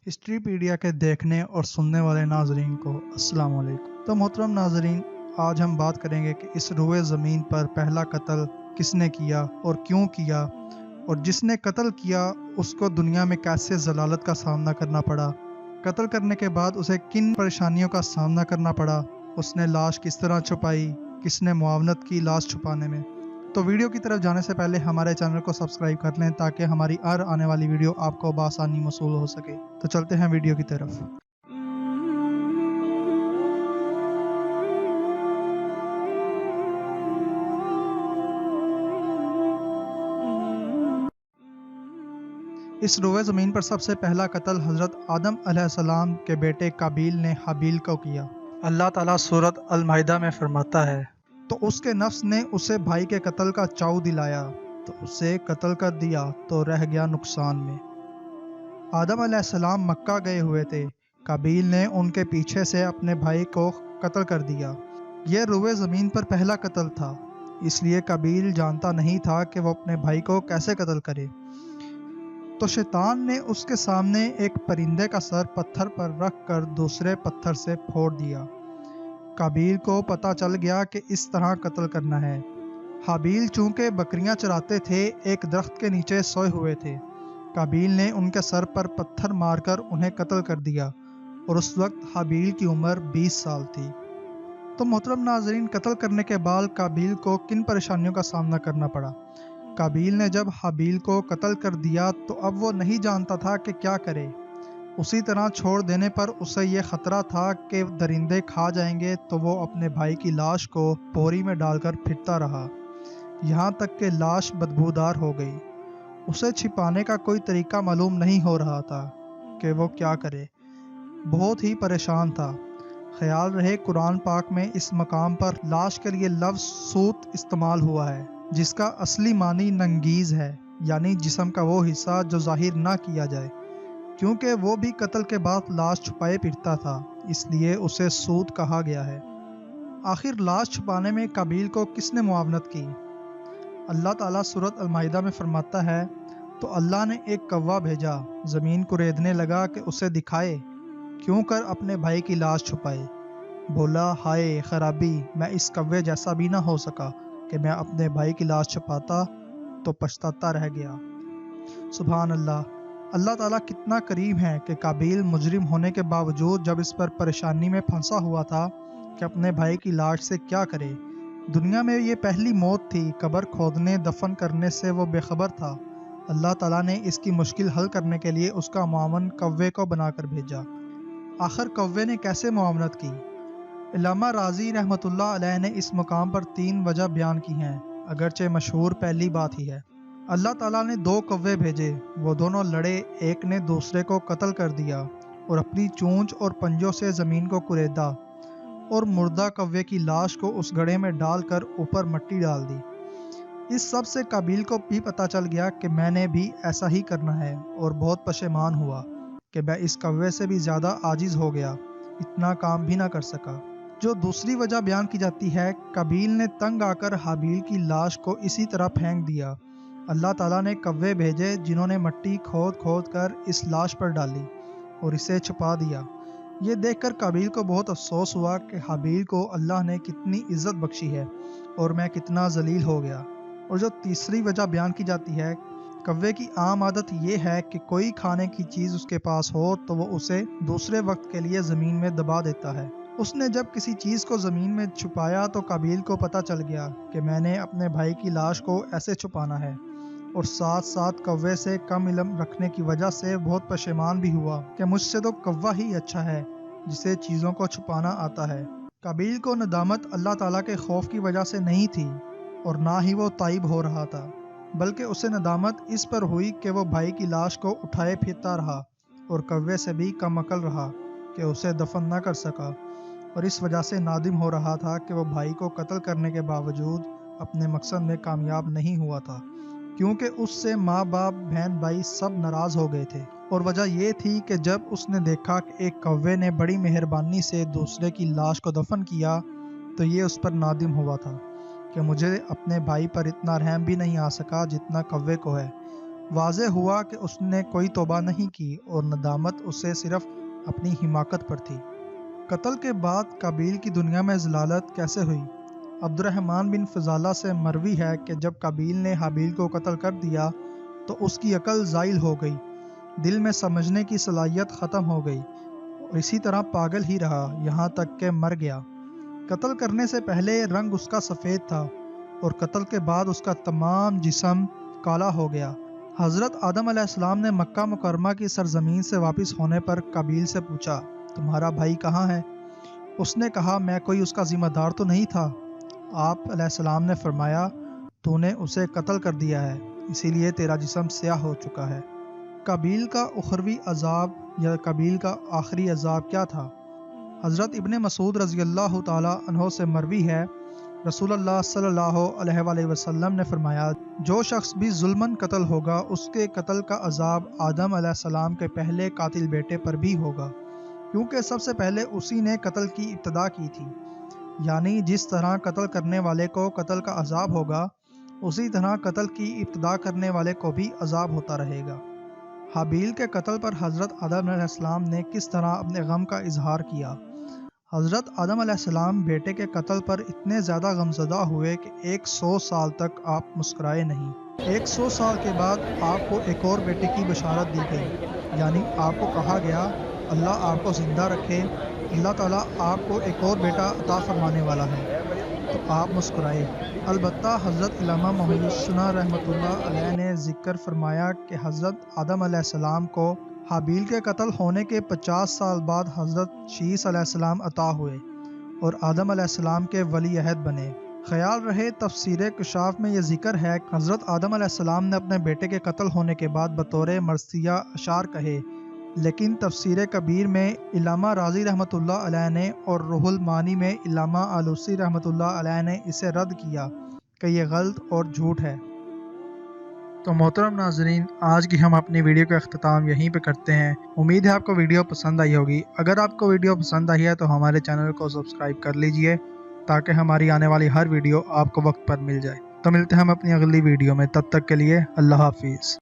History पीडिया के देखने और सुनने वाले नाजरीन को अस्सलाम वालेकुम। तो मोहतरम नाजरीन, आज हम बात करेंगे कि इस रुए ज़मीन पर पहला कत्ल किसने किया और क्यों किया, और जिसने कत्ल किया उसको दुनिया में कैसे जलालत का सामना करना पड़ा, कत्ल करने के बाद उसे किन परेशानियों का सामना करना पड़ा, उसने लाश किस तरह छुपाई, किसने मुआवनत की लाश छुपाने में। तो वीडियो की तरफ जाने से पहले हमारे चैनल को सब्सक्राइब कर लें ताकि हमारी हर आने वाली वीडियो आपको बआसानी मौसूल हो सके। तो चलते हैं वीडियो की तरफ। इस रुए ज़मीन पर सबसे पहला कत्ल हज़रत आदम अलैहिस्सलाम के बेटे काबील ने हाबील को किया। अल्लाह ताला सूरत अल माइदा में फरमाता है, तो उसके नफ्स ने उसे भाई के कत्ल का चाव दिलाया, तो उसे कत्ल कर दिया तो रह गया नुकसान में। आदम अलैहिस्सलाम मक्का गए हुए थे। काबील ने उनके पीछे से अपने भाई को कत्ल कर दिया। यह रुए ज़मीन पर पहला कत्ल था, इसलिए काबील जानता नहीं था कि वो अपने भाई को कैसे कत्ल करे। तो शैतान ने उसके सामने एक परिंदे का सर पत्थर पर रख कर दूसरे पत्थर से फोड़ दिया। काबील को पता चल गया कि इस तरह कत्ल करना है। हाबील चूंकि बकरियां चराते थे, एक दरख्त के नीचे सोए हुए थे। काबील ने उनके सर पर पत्थर मारकर उन्हें कत्ल कर दिया, और उस वक्त हाबील की उम्र 20 साल थी। तो मोहतरम नाजरीन, कत्ल करने के बाद काबील को किन परेशानियों का सामना करना पड़ा। काबील ने जब हाबील को कत्ल कर दिया तो अब वो नहीं जानता था कि क्या करे। उसी तरह छोड़ देने पर उसे ये खतरा था कि दरिंदे खा जाएंगे, तो वो अपने भाई की लाश को बोरी में डालकर फिरता रहा, यहाँ तक कि लाश बदबूदार हो गई। उसे छिपाने का कोई तरीका मालूम नहीं हो रहा था कि वो क्या करे। बहुत ही परेशान था। ख्याल रहे कुरान पाक में इस मकाम पर लाश के लिए लफ्ज़ सूत इस्तेमाल हुआ है, जिसका असली मानी नंगीज है, यानी जिस्म का वो हिस्सा जो जाहिर ना किया जाए। क्योंकि वो भी कत्ल के बाद लाश छुपाए फिरता था, इसलिए उसे सूत कहा गया है। आखिर लाश छुपाने में काबील को किसने मुआवनत की। अल्लाह ताला सूरत अल माइदा में फरमाता है, तो अल्लाह ने एक कौवा भेजा, ज़मीन कुरेदने लगा कि उसे दिखाए क्यों कर अपने भाई की लाश छुपाए। बोला, हाय खराबी, मैं इस कौवे जैसा भी ना हो सका कि मैं अपने भाई की लाश छुपाता तो पछताता रह गया। सुभान अल्लाह। अल्लाह ताला कितना करीम है कि काबील मुजरिम होने के बावजूद जब इस पर परेशानी में फंसा हुआ था कि अपने भाई की लाश से क्या करे। दुनिया में ये पहली मौत थी, कब्र खोदने दफन करने से वो बेखबर था। अल्लाह ताला ने इसकी मुश्किल हल करने के लिए उसका मुआवन कौवे को बनाकर भेजा। आखिर कौवे ने कैसे मुआवनत की। इल्लामा राजी रहमतुल्लाह अलैह ने इस मुकाम पर 3 वजह बयान की हैं, अगरचे मशहूर पहली बात ही है। अल्लाह ताला ने 2 कौवे भेजे, वो दोनों लड़े, एक ने दूसरे को कत्ल कर दिया और अपनी चोंच और पंजों से ज़मीन को कुरेदा, और मुर्दा कौवे की लाश को उस गड्ढे में डालकर ऊपर मिट्टी डाल दी। इस सब से काबील को भी पता चल गया कि मैंने भी ऐसा ही करना है, और बहुत पशेमान हुआ कि मैं इस कौवे से भी ज़्यादा आजिज़ हो गया, इतना काम भी ना कर सका। जो दूसरी वजह बयान की जाती है, काबील ने तंग आकर हाबील की लाश को इसी तरह फेंक दिया। अल्लाह ताला ने कौवे भेजे जिन्होंने मिट्टी खोद खोद कर इस लाश पर डाली और इसे छुपा दिया। ये देखकर काबील को बहुत अफसोस हुआ कि हाबील को अल्लाह ने कितनी इज्जत बख्शी है और मैं कितना जलील हो गया। और जो तीसरी वजह बयान की जाती है, कौवे की आम आदत ये है कि कोई खाने की चीज़ उसके पास हो तो वो उसे दूसरे वक्त के लिए ज़मीन में दबा देता है। उसने जब किसी चीज़ को ज़मीन में छुपाया तो काबील को पता चल गया कि मैंने अपने भाई की लाश को ऐसे छुपाना है, और साथ साथ कौवे से कम इल्म रखने की वजह से बहुत पशेमान भी हुआ कि मुझसे तो कौवा ही अच्छा है जिसे चीज़ों को छुपाना आता है। काबील को नदामत अल्लाह ताला के खौफ की वजह से नहीं थी, और ना ही वो ताइब हो रहा था, बल्कि उसे नदामत इस पर हुई कि वो भाई की लाश को उठाए फिरता रहा और कौवे से भी कम अकल रहा कि उसे दफन न कर सका, और इस वजह से नादिम हो रहा था कि वो भाई को कत्ल करने के बावजूद अपने मकसद में कामयाब नहीं हुआ था, क्योंकि उससे माँ बाप बहन भाई सब नाराज़ हो गए थे। और वजह ये थी कि जब उसने देखा कि एक कौवे ने बड़ी मेहरबानी से दूसरे की लाश को दफन किया, तो ये उस पर नादिम हुआ था कि मुझे अपने भाई पर इतना रहम भी नहीं आ सका जितना कौवे को है। واضح ہوا کہ اس نے کوئی توبہ نہیں کی اور ندامت اسے صرف اپنی حماقت پر تھی۔ قتل کے بعد قابیل کی دنیا میں ضلالت کیسے ہوئی؟ عبد الرحمن بن فضالہ سے مروی ہے کہ جب قابیل نے حابیل کو قتل کر دیا تو اس کی عقل زائل ہو گئی، دل میں سمجھنے کی صلاحیت ختم ہو گئی اور اسی طرح پاگل ہی رہا یہاں تک کہ مر گیا۔ قتل کرنے سے پہلے رنگ اس کا سفید تھا اور قتل کے بعد اس کا تمام جسم کالا ہو گیا۔ حضرت آدم علیہ السلام نے مکہ مکرمہ کی سرزمین سے واپس ہونے پر قابیل سے پوچھا، تمہارا بھائی کہاں ہے؟ اس نے کہا، میں کوئی اس کا ذمہ دار تو نہیں تھا۔ آپ علیہ السلام نے فرمایا، تو نے اسے قتل کر دیا ہے، اسی لیے تیرا جسم سیاہ ہو چکا ہے۔ قابیل کا اخروی عذاب یا قابیل کا آخری عذاب کیا تھا؟ حضرت ابن مسعود رضی اللہ تعالی عنہ سے مروی ہے، رسول اللہ صلی اللہ علیہ وآلہ وسلم نے فرمایا، جو شخص بھی ظلماً قتل ہوگا اس کے قتل کا عذاب آدم علیہ السلام کے پہلے قاتل بیٹے پر بھی ہوگا، کیونکہ سب سے پہلے اسی نے قتل کی ابتدا کی تھی۔ یعنی جس طرح قتل کرنے والے کو قتل کا عذاب ہوگا، اسی طرح قتل کی ابتدا کرنے والے کو بھی عذاب ہوتا رہے گا۔ حابیل کے قتل پر حضرت آدم علیہ السلام نے کس طرح اپنے غم کا اظہار کیا؟ حضرت آدم علیہ السلام بیٹے کے قتل پر اتنے زیادہ غمزدہ ہوئے کہ 100 سال تک آپ مسکرائے نہیں۔ 100 سال کے بعد آپ کو ایک اور بیٹے کی بشارت دی گئی، یعنی آپ کو کہا گیا اللہ آپ کو زندہ رکھے، اللہ تعالیٰ آپ کو ایک اور بیٹا عطا فرمانے والا ہے، تو آپ مسکرائے۔ البتہ حضرت علامہ محی السنہ رحمۃ اللہ علیہ نے ذکر فرمایا کہ حضرت آدم علیہ السلام کو حابیل کے قتل ہونے کے 50 سال بعد حضرت شیس علیہ السلام عطا ہوئے اور آدم علیہ السلام کے ولی عہد بنے۔ خیال رہے تفسیر کشاف میں یہ ذکر ہے کہ حضرت آدم علیہ السلام نے اپنے بیٹے کے قتل ہونے کے بعد بطور مرثیہ اشعار کہے، لیکن تفسیر کبیر میں علامہ رازی رحمۃ اللہ علیہ نے اور روح المعانی میں علامہ آلوسی رحمۃ اللہ علیہ نے اسے رد کیا کہ یہ غلط اور جھوٹ ہے۔ تو محترم ناظرین، آج کی ہم اپنی ویڈیو کا اختتام یہیں پہ کرتے ہیں۔ امید ہے آپ کو ویڈیو پسند آئی ہوگی۔ اگر آپ کو ویڈیو پسند آئی ہے تو ہمارے چینل کو سبسکرائب کر لیجئے تاکہ ہماری آنے والی ہر ویڈیو آپ کو وقت پر مل جائے۔ تو ملتے ہیں ہم اپنی اگلی ویڈیو میں، تب تک کے لیے اللہ حافظ۔